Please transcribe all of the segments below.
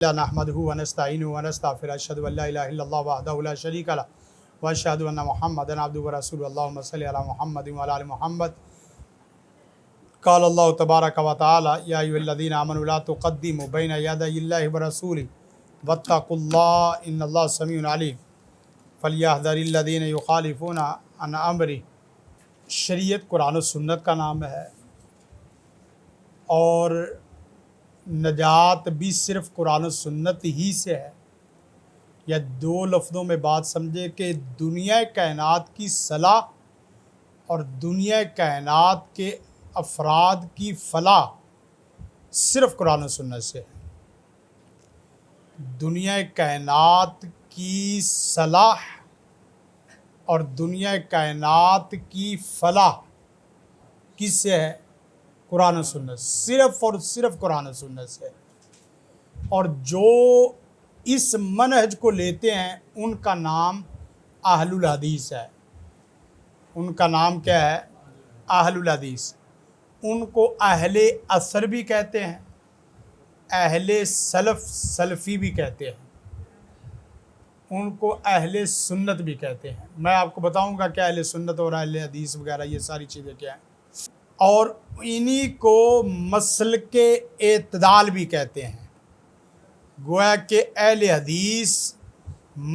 نحمده ونستعينه ونستغفره أشهد أن لا إله إلا الله وحده لا شريك له وأشهد أن محمدا عبده ورسوله اللهم صل على محمد وعلى آل محمد قال الله تبارك وتعالى يا أيها الذين آمنوا لا تقدموا بين يدي الله ورسوله واتقوا الله إن الله سميع عليم فليحذر الذين يخالفون عن أمره. شریعت قرآن و سنت کا نام ہے اور نجات بھی صرف قرآن و سنت ہی سے ہے. یا دو لفظوں میں بات سمجھے کہ دنیا کائنات کی صلاح اور دنیا کائنات کے افراد کی فلاح صرف قرآن و سنت سے ہے. دنیا کائنات کی صلاح اور دنیا کائنات کی فلاح کس سے ہے؟ قرآن و سنت، صرف اور صرف قرآن و سنت سے. اور جو اس منہج کو لیتے ہیں ان کا نام اہل الحدیث ہے. ان کا نام کیا ہے؟ اہل الحدیث. ان کو اہل اثر بھی کہتے ہیں، اہل سلف سلفی بھی کہتے ہیں، ان کو اہل سنت بھی کہتے ہیں. میں آپ کو بتاؤں گا کہ اہل سنت اور اہل حدیث وغیرہ یہ ساری چیزیں کیا ہیں. اور انہی کو مسلک اعتدال بھی کہتے ہیں. گویا کہ اہل حدیث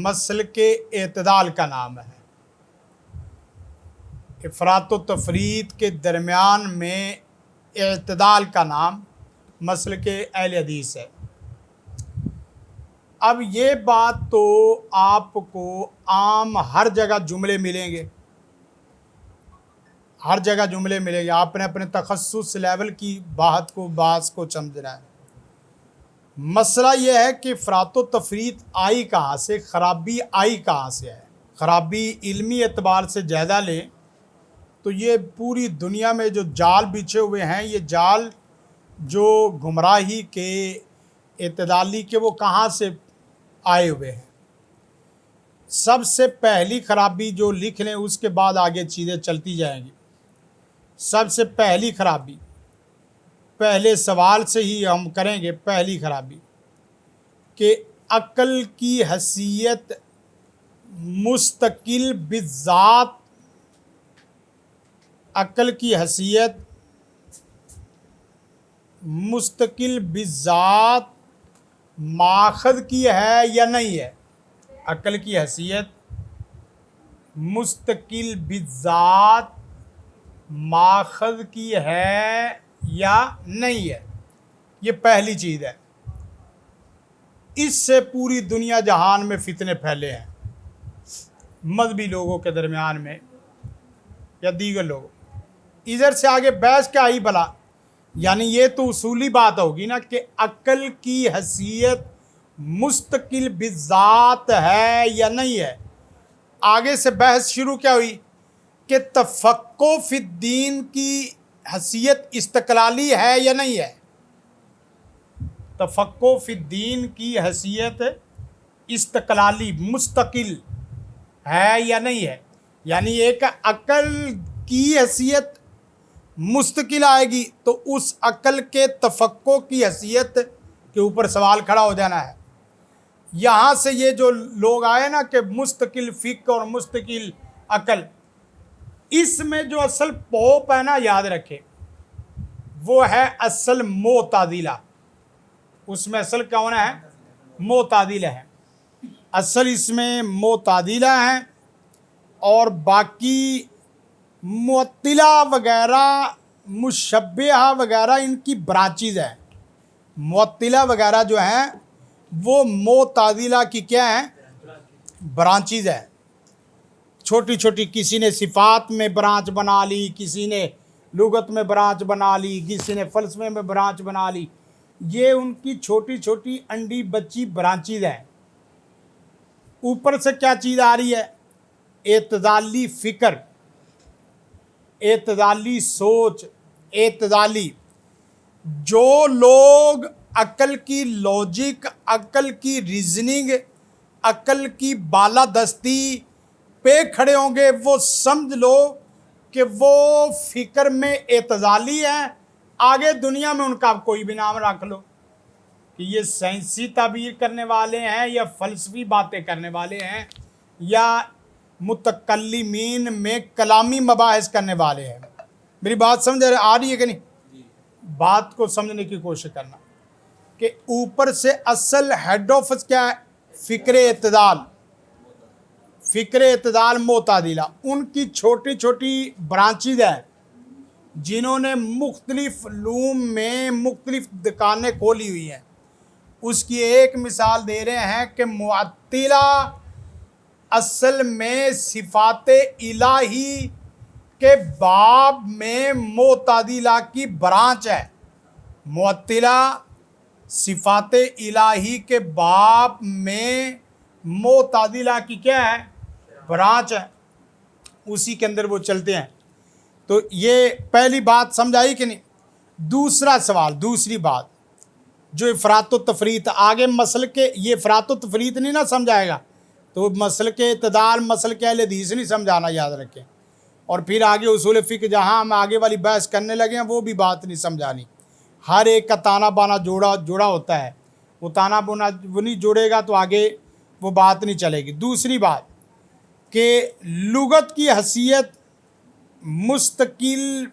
مسلک اعتدال کا نام ہے. افراط و تفریط کے درمیان میں اعتدال کا نام مسلک اہل حدیث ہے. اب یہ بات تو آپ کو عام ہر جگہ جملے ملیں گے، ہر جگہ جملے ملیں گے. آپ نے اپنے تخصص لیول کی بات کو سمجھنا ہے. مسئلہ یہ ہے کہ افراط و تفریط آئی کہاں سے، خرابی آئی کہاں سے ہے. خرابی علمی اعتبار سے جائزہ لیں تو یہ پوری دنیا میں جو جال بچھے ہوئے ہیں، یہ جال جو گمراہی کے اعتدالی کے، وہ کہاں سے آئے ہوئے ہیں. سب سے پہلی خرابی جو لکھ لیں، اس کے بعد آگے چیزیں چلتی جائیں گی. سب سے پہلی خرابی، پہلے سوال سے ہی ہم کریں گے. پہلی خرابی کہ عقل کی حیثیت مستقل بذات، عقل کی حیثیت مستقل بذات ماخذ کی ہے یا نہیں ہے. عقل کی حیثیت مستقل بذات ماخذ کی ہے یا نہیں ہے. یہ پہلی چیز ہے. اس سے پوری دنیا جہان میں فتنے پھیلے ہیں، مذہبی لوگوں کے درمیان میں یا دیگر لوگوں. ادھر سے آگے بحث کیا آئی بھلا؟ یعنی یہ تو اصولی بات ہوگی نا کہ عقل کی حیثیت مستقل بذات ہے یا نہیں ہے. آگے سے بحث شروع کیا ہوئی کہ تفقہ فی الدین کی حیثیت استقلالی ہے یا نہیں ہے. تفقہ فی الدین کی حیثیت استقلالی مستقل ہے یا نہیں ہے. یعنی ایک عقل کی حیثیت مستقل آئے گی تو اس عقل کے تفقہ کی حیثیت کے اوپر سوال کھڑا ہو جانا ہے. یہاں سے یہ جو لوگ آئے نا کہ مستقل فقہ اور مستقل عقل، اس میں جو اصل پوپ ہے نا، یاد رکھے، وہ ہے اصل معتزلہ. اس میں اصل کون ہے؟ معتزلہ ہے. اصل اس میں معتزلہ ہیں. اور باقی معطلہ وغیرہ مشبہہ وغیرہ ان کی برانچیز ہیں. معطلہ وغیرہ جو ہیں وہ معتزلہ کی کیا ہیں؟ برانچیز ہیں. چھوٹی چھوٹی، کسی نے صفات میں برانچ بنا لی، کسی نے لغت میں برانچ بنا لی، کسی نے فلسفے میں برانچ بنا لی. یہ ان کی چھوٹی چھوٹی انڈی بچی برانچیز ہیں. اوپر سے کیا چیز آ رہی ہے؟ اعتدالی فکر، اعتدالی سوچ، اعتدالی. جو لوگ عقل کی لوجک، عقل کی ریزننگ، عقل کی بالادستی پہ کھڑے ہوں گے، وہ سمجھ لو کہ وہ فکر میں اعتدالی ہیں. آگے دنیا میں ان کا کوئی بھی نام رکھ لو. کہ یہ سائنسی تعبیر کرنے والے ہیں یا فلسفی باتیں کرنے والے ہیں یا متکلمین میں کلامی مباحث کرنے والے ہیں. میری بات سمجھ آ رہی ہے کہ نہیں؟ بات کو سمجھنے کی کوشش کرنا کہ اوپر سے اصل ہیڈ آف کیا ہے؟ فکر اعتدال. فکر اعتدال معتدلہ ان کی چھوٹی چھوٹی برانچز ہیں جنہوں نے مختلف علوم میں مختلف دکانیں کھولی ہوئی ہیں. اس کی ایک مثال دے رہے ہیں کہ معطلہ اصل میں صفات الہی کے باب میں معتدلہ کی برانچ ہے. معطلہ صفات الہی کے باب میں معتدلہ کی کیا ہے؟ برانچ ہے. اسی کے اندر وہ چلتے ہیں. تو یہ پہلی بات سمجھائی کہ نہیں؟ دوسرا سوال، دوسری بات جو افراط و تفریط آگے مسل کے، یہ افراط و تفریط نہیں نہ سمجھائے گا تو مسل کے اعتدال، مسل کے اہل حدیث نہیں سمجھانا، یاد رکھیں. اور پھر آگے اصول فقہ جہاں ہم آگے والی بحث کرنے لگے ہیں وہ بھی بات نہیں سمجھانی. ہر ایک کا تانا بانا جوڑا ہوتا ہے، وہ تانا بانا وہ نہیں جوڑے گا تو آگے وہ بات نہیں چلے گی. دوسری بات کہ لغت کی حیثیت مستقل،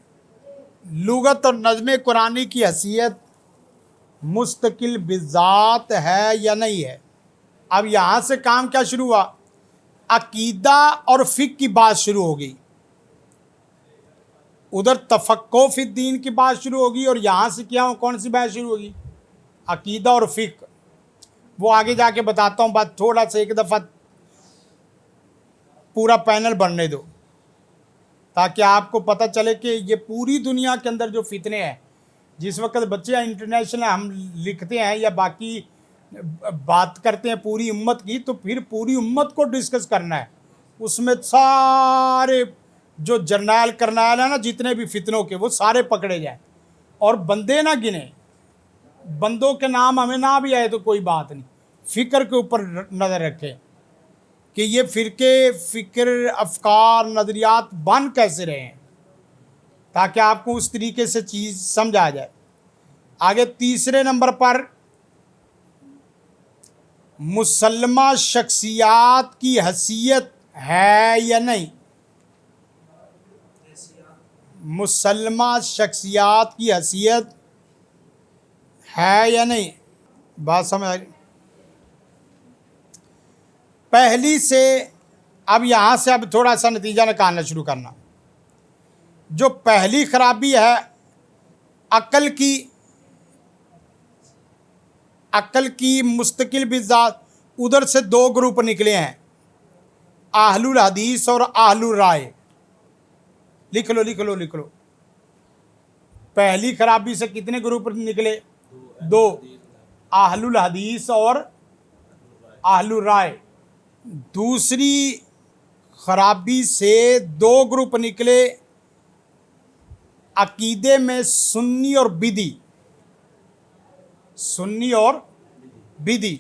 لغت اور نظم قرآنی کی حیثیت مستقل بذات ہے یا نہیں ہے. اب یہاں سے کام کیا شروع ہوا؟ عقیدہ اور فقہ کی بات شروع ہو گئی. ادھر تفقہ فی الدین کی بات شروع ہوگی اور یہاں سے کیا کون سی بات شروع ہوگی؟ عقیدہ اور فقہ. وہ آگے جا کے بتاتا ہوں بات، تھوڑا سا ایک دفعہ پورا پینل بننے دو تاکہ آپ کو پتہ چلے کہ یہ پوری دنیا کے اندر جو فتنے ہیں، جس وقت بچے انٹرنیشنل ہم لکھتے ہیں یا باقی بات کرتے ہیں پوری امت کی، تو پھر پوری امت کو ڈسکس کرنا ہے. اس میں سارے جو جرنیل کرنیل ہیں نا جتنے بھی فتنوں کے، وہ سارے پکڑے جائیں اور بندے نہ گنے. بندوں کے نام ہمیں نہ بھی آئے تو کوئی بات نہیں، فکر کے اوپر نظر رکھیں کہ یہ فرقے، فکر، افکار، نظریات بن کیسے رہے ہیں تاکہ آپ کو اس طریقے سے چیز سمجھ آ جائے. آگے تیسرے نمبر پر مسلمہ شخصیات کی حیثیت ہے یا نہیں؟ مسلمہ شخصیات کی حیثیت ہے یا نہیں؟ بات سمجھ آ رہی؟ پہلی سے اب یہاں سے اب تھوڑا سا نتیجہ نکالنا شروع کرنا. جو پہلی خرابی ہے عقل کی مستقل بذات، ادھر سے دو گروپ نکلے ہیں، اہل الحدیث اور اہل الرائے. لکھ لو. پہلی خرابی سے کتنے گروپ نکلے؟ دو، اہل الحدیث اور اہل الرائے. دوسری خرابی سے دو گروپ نکلے، عقیدے میں سنی اور بدعی. سنی اور بدعی.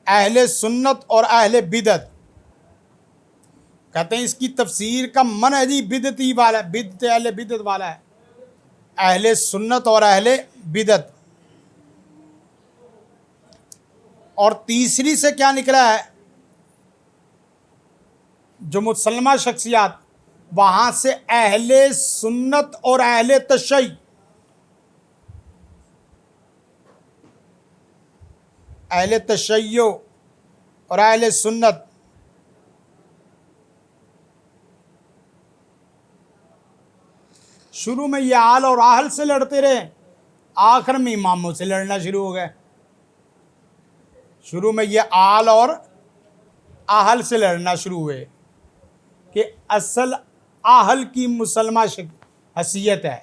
اہل سنت اور اہل بدعت. کہتے ہیں اس کی تفسیر کا منہجی بدعتی والا، بدعت اہل بدعت والا ہے. اہل سنت اور اہل بدعت. اور تیسری سے کیا نکلا ہے؟ جو مسلمہ شخصیات، وہاں سے اہل سنت اور اہل تشیع. اہل تشیع اور اہل سنت. شروع میں یہ آل اور اہل سے لڑتے رہے، آخر میں اماموں سے لڑنا شروع ہو گئے. شروع میں یہ آل اور اہل سے لڑنا شروع ہوئے کہ اصل اہل کی مسلمہ حیثیت ہے،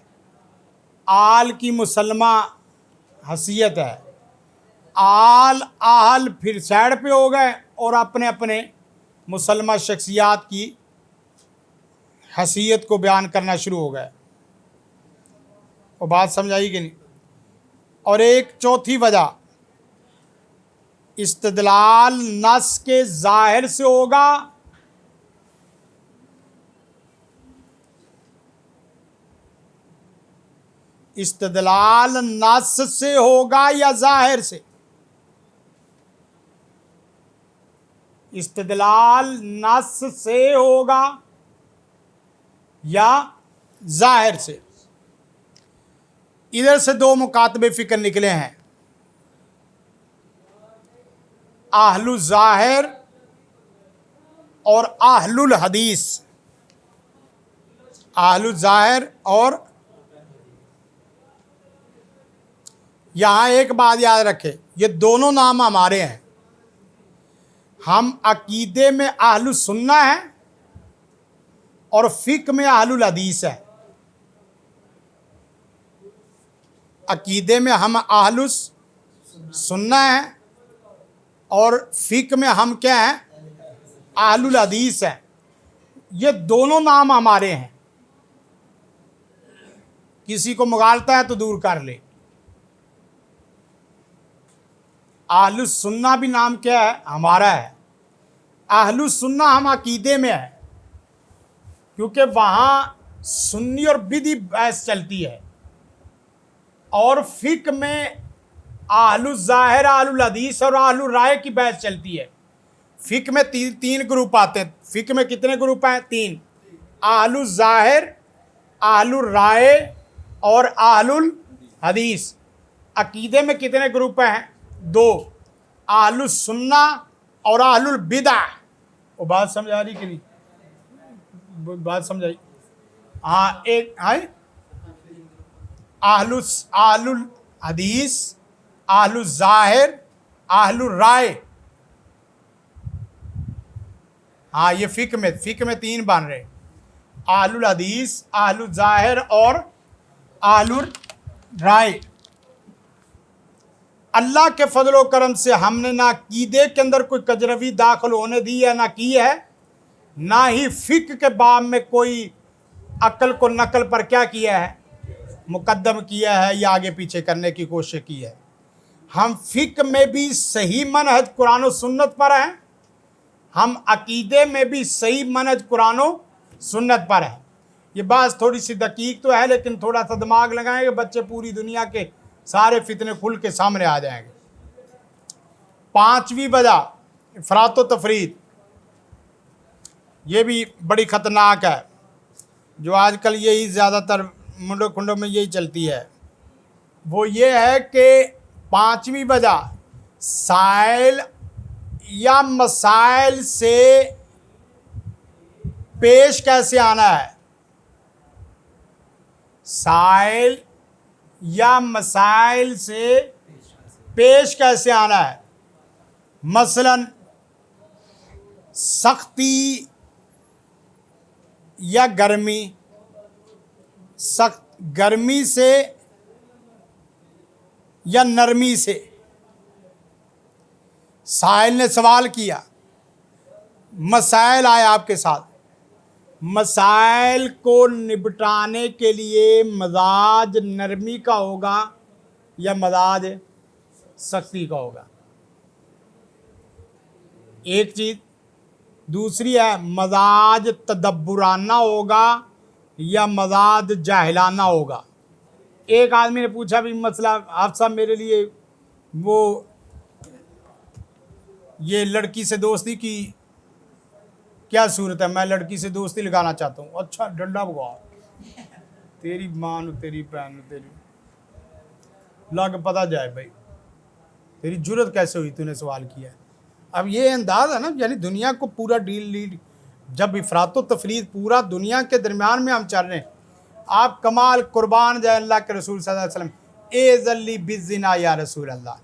آل کی مسلمہ حیثیت ہے. آل اہل پھر سائڈ پہ ہو گئے اور اپنے اپنے مسلمہ شخصیات کی حیثیت کو بیان کرنا شروع ہو گئے. وہ بات سمجھائی کہ نہیں؟ اور ایک چوتھی وجہ، استدلال نص کے ظاہر سے ہوگا استدلال نص سے ہوگا یا ظاہر سے؟ استدلال نص سے ہوگا یا ظاہر سے؟ ادھر سے دو مکاتبے فکر نکلے ہیں، اہل الظاہر اور اہل الحدیث۔ اہل الظاہر اور یہاں ایک بات یاد رکھے، یہ دونوں نام ہمارے ہیں۔ ہم عقیدے میں اہل السنہ ہیں اور فقہ میں اہل الحدیث ہیں۔ عقیدے میں ہم اہل السنہ ہیں اور فقہ میں ہم کیا ہیں؟ اہل الحدیث ہیں۔ یہ دونوں نام ہمارے ہیں، کسی کو مغالطہ ہے تو دور کر لے۔ اہل السنہ بھی نام کیا ہے؟ ہمارا ہے۔ اہل السنہ ہم عقیدے میں ہے، کیونکہ وہاں سنی اور بدعی بحث چلتی ہے، اور فقہ میں اہل الظاہر، اہل الحدیث اور اہل الرائے کی بحث چلتی ہے۔ فقہ میں تین گروپ آتے ہیں۔ فقہ میں کتنے گروپ ہیں؟ تین، اہل الظاہر، اہل الرائے اور اہل الحدیث۔ عقیدے میں کتنے گروپ ہیں؟ دو، اہل السنہ اور اہل البدع۔ وہ بات سمجھ آ رہی کہ نہیں؟ بات سمجھائی؟ ہاں، ایک ہے اہل الحدیث، اہل الظاہر، اہل الرائے۔ ہاں، یہ فقہ میں تین بن رہے، اہل الحدیث، اہل الظاہر اور اہل الرائے۔ اللہ کے فضل و کرم سے ہم نے نہ عقیدے کے اندر کوئی کجروی داخل ہونے دی ہے، نہ کی ہے، نہ ہی فقہ کے باب میں کوئی عقل کو نقل پر کیا کیا ہے؟ مقدم کیا ہے یا آگے پیچھے کرنے کی کوشش کی ہے۔ ہم فقہ میں بھی صحیح منہج قرآن و سنت پر ہیں، ہم عقیدے میں بھی صحیح منہج قرآن و سنت پر ہیں۔ یہ بات تھوڑی سی دقیق تو ہے، لیکن تھوڑا سا دماغ لگائیں گے بچے پوری دنیا کے سارے فتنے کھل کے سامنے آ جائیں گے۔ پانچویں وجہ افراط و تفریط، یہ بھی بڑی خطرناک ہے، جو آج کل یہی زیادہ تر منڈوں کھنڈوں میں یہی چلتی ہے۔ وہ یہ ہے کہ پانچویں وجہ سائل یا مسائل سے پیش کیسے آنا ہے؟ سائل یا مسائل سے پیش کیسے آنا ہے؟ مثلا سختی یا گرمی، سخت گرمی سے یا نرمی سے۔ سائل نے سوال کیا، مسائل آئے آپ کے ساتھ، مسائل کو نپٹانے کے لیے مزاج نرمی کا ہوگا یا مزاج سختی کا ہوگا؟ ایک چیز۔ دوسری ہے مزاج تدبرانہ ہوگا یا مزاج جاہلانہ ہوگا؟ ایک آدمی نے پوچھا بھی مسئلہ، آپ صاحب میرے لیے وہ یہ لڑکی سے دوستی کی کیا صورت ہے؟ میں لڑکی سے دوستی لگانا چاہتا ہوں۔ اچھا، ڈنڈا بگا، تیری ماں نو تیری بہن نو تیری لگ پتہ جائے بھائی، تیری جرت کیسے ہوئی تو نے سوال کیا ہے؟ اب یہ انداز ہے نا، یعنی دنیا کو پورا ڈیل جب افراط و تفریط پورا دنیا کے درمیان میں ہم چل رہے ہیں۔ آپ کمال قربان جائے اللہ کے رسول صلی اللہ علیہ وسلم، اے ذلی بالزنا یا رسول اللہ،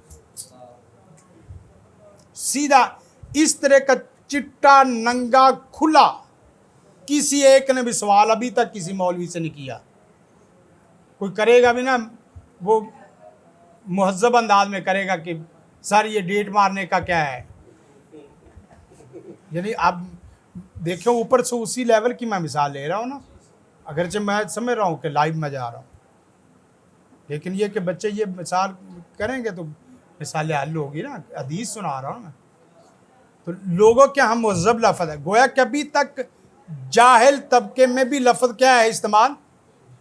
سیدھا اس طرح کا چٹا ننگا کھلا کسی ایک نے بھی سوال ابھی تک کسی مولوی سے نہیں کیا۔ کوئی کرے گا بھی نا، وہ مہذب انداز میں کرے گا کہ سر یہ ڈیٹ مارنے کا کیا ہے؟ یعنی آپ دیکھیں اوپر سے اسی لیول کی میں مثال لے رہا ہوں نا، اگرچہ میں سمجھ رہا ہوں کہ لائیو میں جا رہا ہوں، لیکن یہ کہ بچے یہ مثال کریں گے تو مثال حل ہوگی نا۔ حدیث سنا رہا ہوں میں، تو لوگوں کے ہم مہذب لفظ ہے، گویا کہ ابھی تک جاہل طبقے میں بھی لفظ کیا ہے استعمال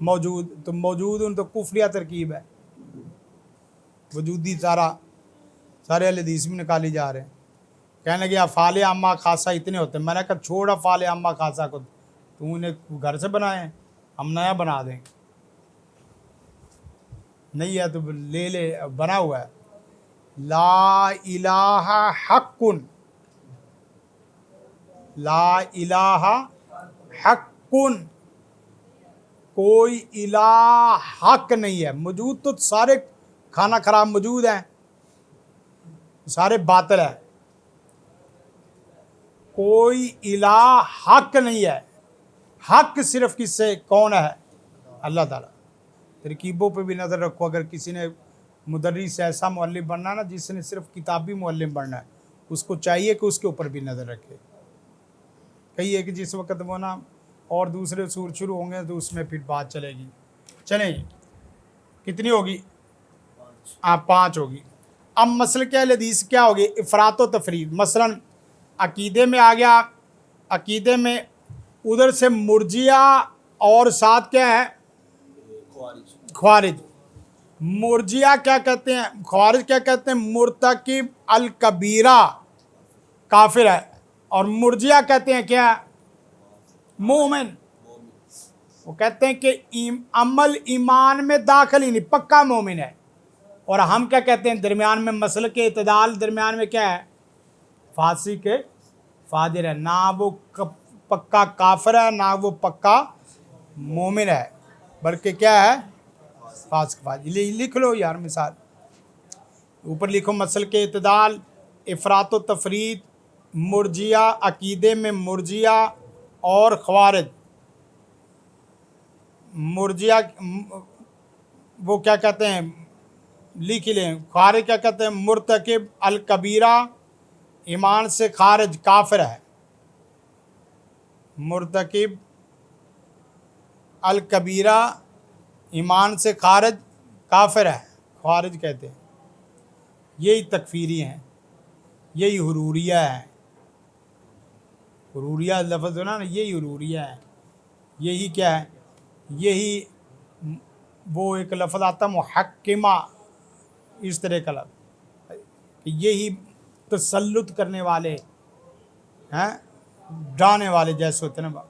موجود تو موجود ان تو کفریہ ترکیب ہے، وجودی سارے اہل حدیث میں نکالی جا رہے ہیں۔ کہنے لگے افعال عامہ خاصہ اتنے ہوتے ہیں، میں نے کہا چھوڑ افعال عامہ خاصہ کو، تو انہیں گھر سے بنائے ہیں، ہم نیا بنا دیں گے، نہیں ہے تو لے لے، بنا ہوا ہے۔ لا الہ حق، لا الہ حق، کوئی الہ حق نہیں ہے۔ موجود تو سارے کھانا خراب موجود ہیں، سارے باطل ہیں، کوئی الہ حق نہیں ہے۔ حق صرف کس سے، کون ہے؟ اللہ تعالیٰ۔ ترکیبوں پہ بھی نظر رکھو، اگر کسی نے مدرس ایسا معلم بننا نا جس نے صرف کتابی معلم بننا ہے، اس کو چاہیے کہ اس کے اوپر بھی نظر رکھے۔ کہیے کہ جس وقت وہ نا اور دوسرے اصول شروع ہوں گے تو اس میں پھر بات چلے گی۔ چلیں کتنی ہوگی؟ 5 ہوگی۔ اب مسلک اہل حدیث کیا ہوگی؟ افراط و تفرید۔ مثلا عقیدے میں آ گیا، عقیدے میں ادھر سے مرجیہ اور ساتھ کیا ہے؟ خوارج۔ مرجیہ کیا کہتے ہیں؟ خوارج کیا کہتے ہیں؟ مرتکب الکبیرہ کافر ہے، اور مرجیہ کہتے ہیں کیا؟ مومن۔ وہ کہتے ہیں کہ عمل ایمان میں داخل ہی نہیں، پکا مومن ہے۔ اور ہم کیا کہتے ہیں؟ درمیان میں مسلک اعتدال، درمیان میں کیا ہے؟ فاسق فاجر ہے، نہ وہ پکا کافر ہے نہ وہ پکا مومن ہے، بلکہ کیا ہے؟ فاسق فاجر۔ لکھ لو یار مثال، اوپر لکھو مسلک اعتدال، افراط و تفرید، مرجیہ، عقیدے میں مرجیہ اور خوارج۔ مرجیہ وہ کیا کہتے ہیں؟ لکھ لیں۔ خوارج کیا کہتے ہیں؟ مرتکب الکبیرہ، ایمان سے خارج، کافر ہے۔ مرتکب الکبیرہ، ایمان سے خارج، کافر ہے، خوارج کہتے ہیں۔ یہی تکفیری ہیں، یہی حروریہ ہے۔ حروریہ لفظ نا، یہی حروریہ ہے۔ یہی کیا ہے؟ یہی وہ ایک لفظ آتا محکمہ، اس طرح کا لفظ کہ یہی تسلط کرنے والے ہیں، ڈرانے والے جیسے ہوتے ہیں نا۔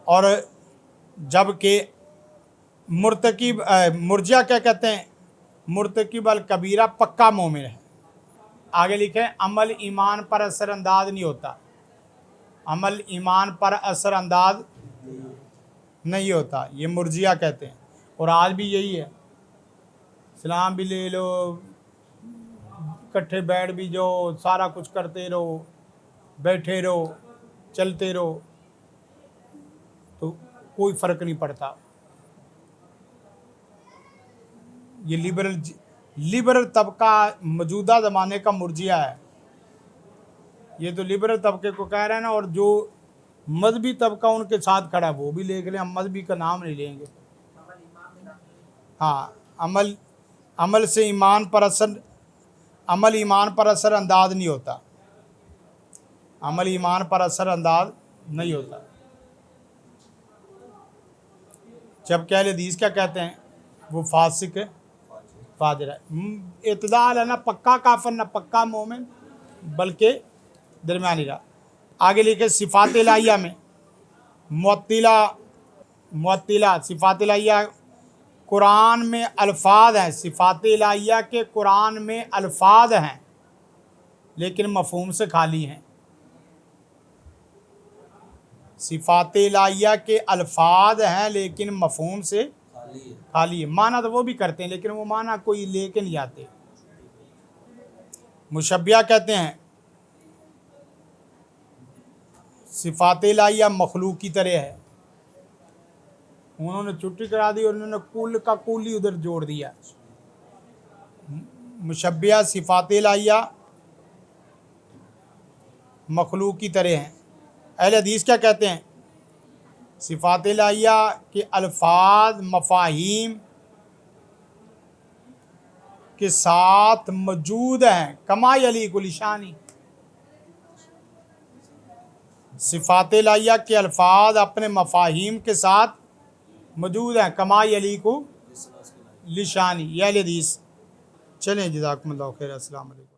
اور جب کہ مرتکب مرجیہ کیا کہتے ہیں؟ مرتکب الکبیرہ پکا مومن ہے۔ آگے لکھیں عمل ایمان پر اثر انداز نہیں ہوتا، عمل ایمان پر اثر انداز نہیں ہوتا، یہ مرجیہ کہتے ہیں۔ اور آج بھی یہی ہے، اسلام بھی لے لو، کٹھے بیٹھ بھی جو سارا کچھ کرتے رہو، بیٹھے رہو، چلتے رہو، تو کوئی فرق نہیں پڑتا۔ یہ لبرل طبقہ موجودہ زمانے کا مرجیہ ہے، یہ تو لبرل طبقے کو کہہ رہے ہیں نا، اور جو مذہبی طبقہ ان کے ساتھ کھڑا ہے وہ بھی لے لیں، ہم مذہبی کا نام نہیں لیں گے۔ ہاں، عمل سے ایمان پر اثر، عمل ایمان پر اثر انداز نہیں ہوتا، عمل ایمان پر اثر انداز نہیں ہوتا۔ جب کہ اہل حدیث کیا کہتے ہیں؟ وہ فاسق ہے، فاجر ہے۔ اعتدال ہے، نہ پکا کافر نہ پکا مومن، بلکہ درمیانی راہ۔ آگے لکھے صفات الہیہ میں معطلہ صفات الہیہ قرآن میں الفاظ ہیں، صفات الہیہ کے قرآن میں الفاظ ہیں لیکن مفہوم سے خالی ہیں۔ صفات الہیہ کے الفاظ ہیں لیکن مفہوم سے خالی ہے۔ معنی تو وہ بھی کرتے ہیں لیکن وہ معنی کوئی لے کے نہیں آتے۔ مشبیہ کہتے ہیں صفات الہیہ مخلوق کی طرح ہے، انہوں نے چھٹی کرا دی اور انہوں نے کل کا کل ہی ادھر جوڑ دیا۔ مشبیہ صفات الہیہ مخلوق کی طرح ہیں۔ اہل حدیث کیا کہتے ہیں؟ صفات الہیہ کے الفاظ مفاہیم کے ساتھ موجود ہیں، کما یلیق لشانی۔ صفات الہیہ کے الفاظ اپنے مفاہیم کے ساتھ موجود ہیں کما یلیق لشانی یہ حدیث. چلیں جزاکم اللہ خیر. السلام علیکم.